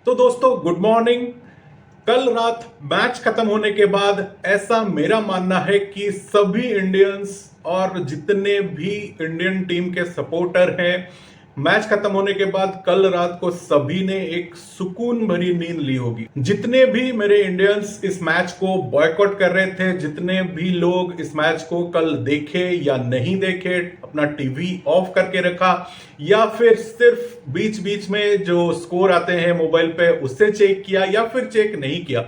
तो दोस्तों good morning. कल रात मैच खत्म होने के बाद ऐसा मेरा मानना है कि सभी इंडियंस और जितने भी इंडियन टीम के सपोर्टर हैं, मैच खत्म होने के बाद कल रात को सभी ने एक सुकून भरी नींद ली होगी। जितने भी मेरे इंडियंस इस मैच को बॉयकॉट कर रहे थे, जितने भी लोग इस मैच को कल देखे या नहीं देखे, अपना टीवी ऑफ करके रखा या फिर सिर्फ बीच बीच में जो स्कोर आते हैं मोबाइल पे उससे चेक किया या फिर चेक नहीं किया,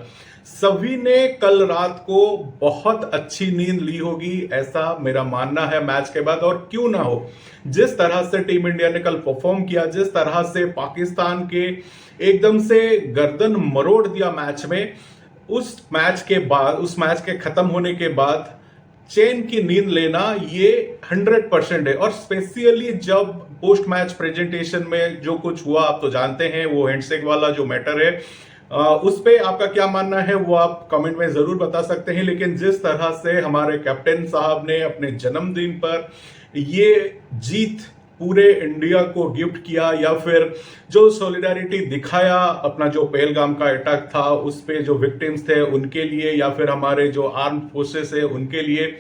सभी ने कल रात को बहुत अच्छी नींद ली होगी, ऐसा मेरा मानना है मैच के बाद। और क्यों ना हो, जिस तरह से टीम इंडिया ने कल परफॉर्म किया, जिस तरह से पाकिस्तान के एकदम से गर्दन मरोड़ दिया मैच में, उस मैच के खत्म होने के बाद चैन की नींद लेना ये 100% है। और स्पेशली जब पोस्ट मैच प्रेजेंटेशन में जो कुछ हुआ, आप तो जानते हैं, वो हैंडशेक वाला जो मैटर है, उस पे आपका क्या मानना है वो आप कमेंट में जरूर बता सकते हैं। लेकिन जिस तरह से हमारे कैप्टन साहब ने अपने जन्मदिन पर ये जीत पूरे इंडिया को गिफ्ट किया, या फिर जो सॉलिडारिटी दिखाया, अपना जो पहलगाम का अटैक था उस पे जो विक्टिम्स थे उनके लिए, या फिर हमारे जो आर्म फोर्सेस है उनके लिए,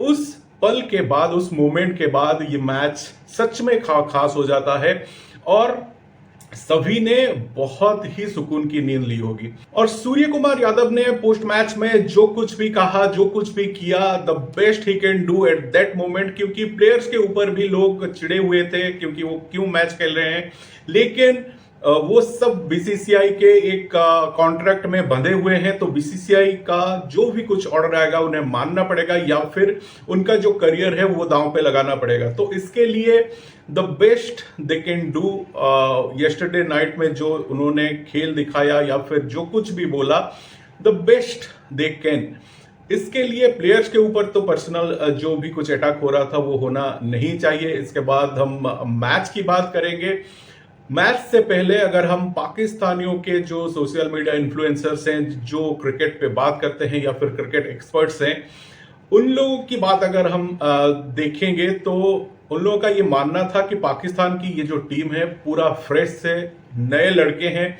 उस पल के बाद, उस मोमेंट के बाद ये मैच सच में खास हो जाता है और सभी ने बहुत ही सुकून की नींद ली होगी। और सूर्य कुमार यादव ने पोस्ट मैच में जो कुछ भी कहा, जो कुछ भी किया, the best he can do at that moment, क्योंकि प्लेयर्स के ऊपर भी लोग चिड़े हुए थे क्योंकि वो क्यों मैच खेल रहे हैं, लेकिन वो सब बीसीसीआई के एक कॉन्ट्रैक्ट में बंधे हुए हैं, तो बीसीसीआई का जो भी कुछ ऑर्डर आएगा उन्हें मानना पड़ेगा, या फिर उनका जो करियर है वो दांव पे लगाना पड़ेगा। तो इसके लिए the best they can do, yesterday night में जो उन्होंने खेल दिखाया या फिर जो कुछ भी बोला, द बेस्ट दे कैन। इसके लिए प्लेयर्स के ऊपर तो पर्सनल जो भी कुछ अटैक हो रहा था वो होना नहीं चाहिए। इसके बाद हम मैच की बात करेंगे। मैच से पहले अगर हम पाकिस्तानियों के जो सोशल मीडिया इन्फ्लुएंसर्स हैं, जो क्रिकेट पे बात करते हैं या फिर क्रिकेट एक्सपर्ट्स हैं, उन लोगों की बात अगर हम देखेंगे तो उन लोगों का ये मानना था कि पाकिस्तान की ये जो टीम है पूरा फ्रेश है, नए लड़के हैं,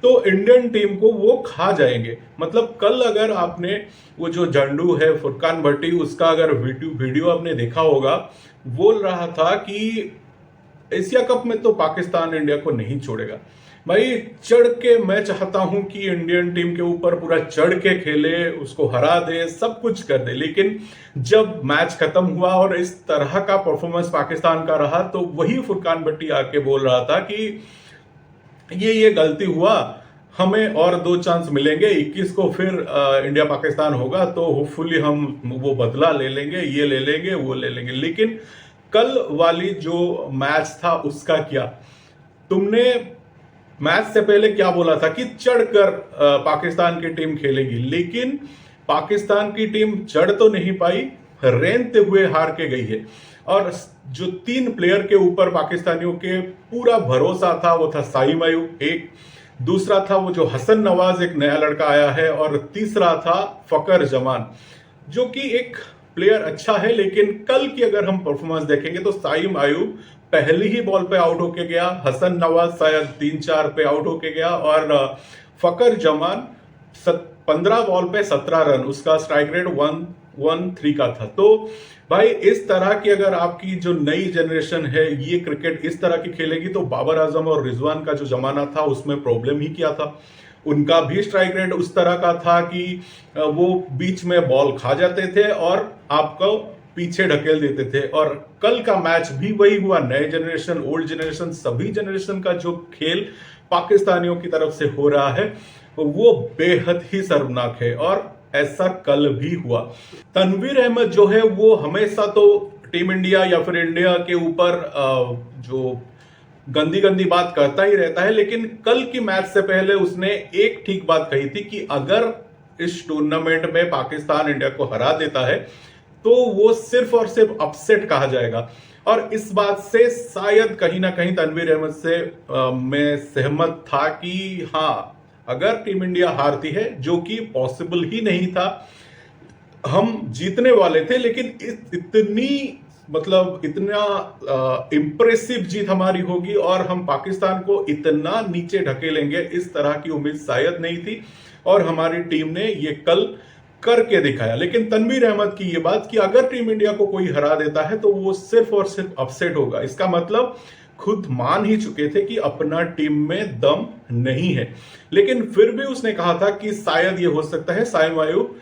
तो इंडियन टीम को वो खा जाएंगे। मतलब कल अगर आपने वो जो जंडू है फुरकान भट्टी, उसका अगर वीडियो आपने देखा होगा, बोल रहा था कि एशिया कप में तो पाकिस्तान इंडिया को नहीं छोड़ेगा। भाई चढ़ के मैं चाहता हूं कि इंडियन टीम के ऊपर पूरा चढ़ के खेले, उसको हरा दे, सब कुछ कर दे, लेकिन जब मैच खत्म हुआ और इस तरह का परफॉर्मेंस पाकिस्तान का रहा, तो वही फुरकान भट्टी आके बोल रहा था कि ये गलती हुआ, हमें और 2 चांस मिलेंगे, 21 को फिर इंडिया पाकिस्तान होगा तो होपफुली हम वो बदला ले लेंगे, ये ले लेंगे, वो ले लेंगे। लेकिन कल वाली जो मैच था उसका क्या, तुमने मैच से पहले क्या बोला था कि चढ़कर पाकिस्तान की टीम खेलेगी, लेकिन पाकिस्तान की टीम चढ़ तो नहीं पाई, रेंगते हुए हार के गई है। और जो 3 प्लेयर के ऊपर पाकिस्तानियों के पूरा भरोसा था वो था साइम अयूब एक, दूसरा था वो जो हसन नवाज, एक नया लड़का आया है, और तीसरा था फकर जमान, जो कि एक प्लेयर अच्छा है। लेकिन कल की अगर हम परफॉर्मेंस देखेंगे तो साइम अयूब पहली ही बॉल पे आउट होके गया, हसन नवाज शायद 3-4 पे आउट होके गया, और फकर जमान 15 बॉल पे 17 रन, उसका स्ट्राइक रेट 113 का था। तो भाई इस तरह की अगर आपकी जो नई जनरेशन है ये क्रिकेट इस तरह की खेलेगी, तो बाबर आजम और रिजवान का जो जमाना था उसमें प्रॉब्लम ही किया था। उनका भी स्ट्राइक रेट उस तरह का था कि वो बीच में बॉल खा जाते थे और आपको पीछे ढकेल देते थे। और कल का मैच भी वही हुआ, नए जनरेशन, ओल्ड जनरेशन, सभी जनरेशन का जो खेल पाकिस्तानियों की तरफ से हो रहा है वो बेहद ही शर्मनाक है, और ऐसा कल भी हुआ। तनवीर अहमद जो है वो हमेशा तो टीम इंडिया या फिर इंडिया के ऊपर जो गंदी गंदी बात करता ही रहता है, लेकिन कल की मैच से पहले उसने एक ठीक बात कही थी कि अगर इस टूर्नामेंट में पाकिस्तान इंडिया को हरा देता है तो वो सिर्फ और सिर्फ अपसेट कहा जाएगा। और इस बात से शायद कहीं ना कहीं तनवीर अहमद से मैं सहमत था कि हाँ, अगर टीम इंडिया हारती है, जो कि पॉसिबल ही नहीं था, हम जीतने वाले थे, लेकिन इतनी मतलब इतना इम्प्रेसिव जीत हमारी होगी और हम पाकिस्तान को इतना नीचे ढकेलेंगे, इस तरह की उम्मीद शायद नहीं थी और हमारी टीम ने ये कल करके दिखाया। लेकिन तनवीर अहमद की ये बात कि अगर टीम इंडिया को कोई हरा देता है तो वो सिर्फ और सिर्फ अपसेट होगा, इसका मतलब खुद मान ही चुके थे कि अपना टीम में दम नहीं है। लेकिन फिर भी उसने कहा था कि शायद ये हो सकता है साइम आयूब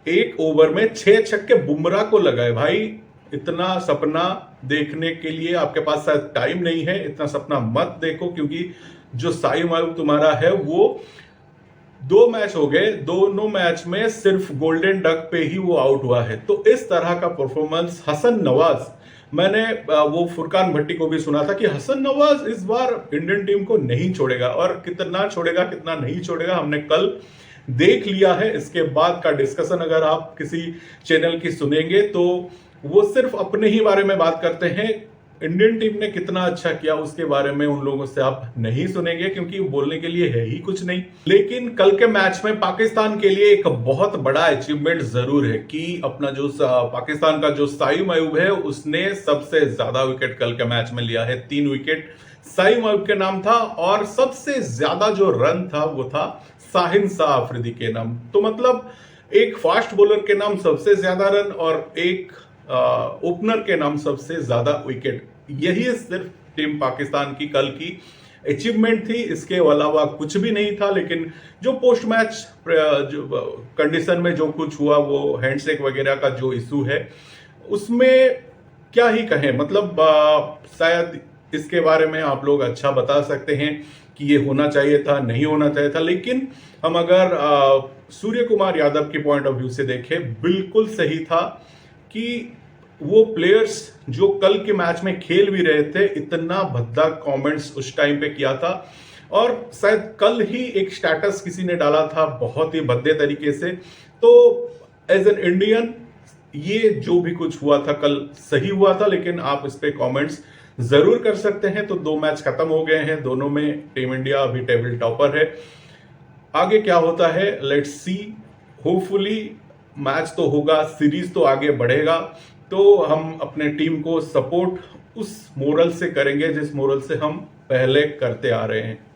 एक ओवर में 6 छक्के बुमराह को लगाए। भाई इतना सपना देखने के लिए आपके पास शायद टाइम नहीं है, इतना सपना मत देखो, क्योंकि जो साइम आयूब तुम्हारा है वो 2 मैच हो गए, दोनों मैच में सिर्फ गोल्डन डक पे ही वो आउट हुआ है। तो इस तरह का परफॉर्मेंस हसन नवाज, मैंने वो फुरकान भट्टी को भी सुना था कि हसन नवाज इस बार इंडियन टीम को नहीं छोड़ेगा, और कितना छोड़ेगा कितना नहीं छोड़ेगा हमने कल देख लिया है। इसके बाद का डिस्कशन अगर आप किसी चैनल की सुनेंगे तो वो सिर्फ अपने ही बारे में बात करते हैं, इंडियन टीम ने कितना अच्छा किया उसके बारे में उन लोगों से आप नहीं सुनेंगे, क्योंकि बोलने के लिए है ही कुछ नहीं। लेकिन कल के मैच में पाकिस्तान के लिए एक बहुत बड़ा अचीवमेंट जरूर है कि अपना जो पाकिस्तान का जो साइम आयूब है उसने सबसे ज्यादा विकेट कल के मैच में लिया है, 3 विकेट साइम आयूब के नाम था, और सबसे ज्यादा जो रन था वो था शाहिन शाह अफरीदी के नाम। तो मतलब एक फास्ट बॉलर के नाम सबसे ज्यादा रन और एक ओपनर के नाम सबसे ज्यादा विकेट, यही सिर्फ टीम पाकिस्तान की कल की अचीवमेंट थी, इसके अलावा कुछ भी नहीं था। लेकिन जो पोस्ट मैच जो कंडीशन में जो कुछ हुआ, वो हैंडशेक वगैरह का जो इशू है उसमें क्या ही कहें, मतलब शायद इसके बारे में आप लोग अच्छा बता सकते हैं कि ये होना चाहिए था, नहीं होना चाहिए था। लेकिन हम अगर सूर्य कुमार यादव के पॉइंट ऑफ व्यू से देखें, बिल्कुल सही था कि वो प्लेयर्स जो कल के मैच में खेल भी रहे थे, इतना भद्दा कमेंट्स उस टाइम पे किया था, और शायद कल ही एक स्टेटस किसी ने डाला था बहुत ही भद्दे तरीके से। तो एज एन इंडियन ये जो भी कुछ हुआ था कल सही हुआ था, लेकिन आप इस पे कमेंट्स जरूर कर सकते हैं। तो 2 मैच खत्म हो गए हैं, दोनों में टीम इंडिया अभी टेबल टॉपर है। आगे क्या होता है लेट्स सी, होपफुली मैच तो होगा, सीरीज तो आगे बढ़ेगा, तो हम अपने टीम को सपोर्ट उस मोरल से करेंगे जिस मोरल से हम पहले करते आ रहे हैं।